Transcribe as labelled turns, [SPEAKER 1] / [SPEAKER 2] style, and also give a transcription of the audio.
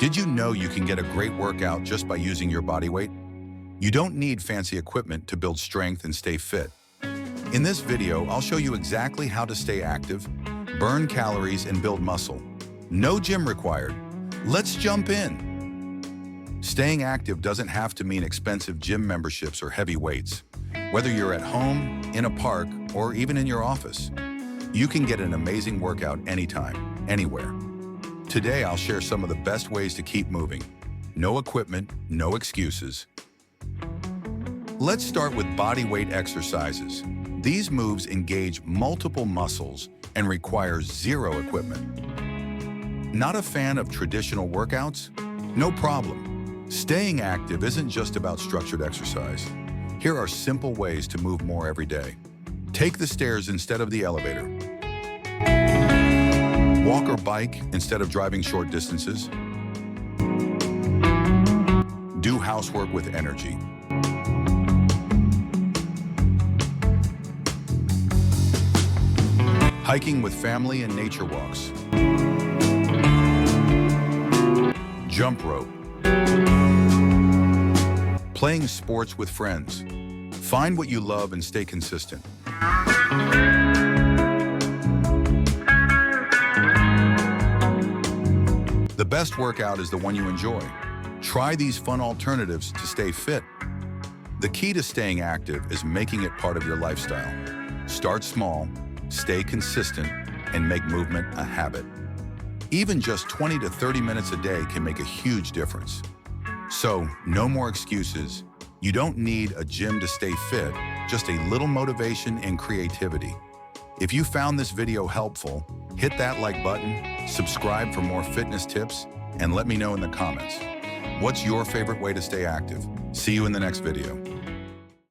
[SPEAKER 1] Did you know you can get a great workout just by using your body weight? You don't need fancy equipment to build strength and stay fit. In this video, I'll show you exactly how to stay active, burn calories, and build muscle. No gym required. Let's jump in. Staying active doesn't have to mean expensive gym memberships or heavy weights. Whether you're at home, in a park, or even in your office, you can get an amazing workout anytime, anywhere. Today, I'll share some of the best ways to keep moving. No equipment, no excuses. Let's start with body weight exercises. These moves engage multiple muscles and require zero equipment. Not a fan of traditional workouts? No problem. Staying active isn't just about structured exercise. Here are simple ways to move more every day. Take the stairs instead of the elevator. Walk or bike instead of driving short distances. Do housework with energy. Hiking with family and nature walks. Jump rope. Playing sports with friends. Find what you love and stay consistent. The best workout is the one you enjoy. Try these fun alternatives to stay fit. The key to staying active is making it part of your lifestyle. Start small, stay consistent, and make movement a habit. Even just 20 to 30 minutes a day can make a huge difference. So, no more excuses. You don't need a gym to stay fit, just a little motivation and creativity. If you found this video helpful, hit that like button, subscribe for more fitness tips, and let me know in the comments. What's your favorite way to stay active? See you in the next video.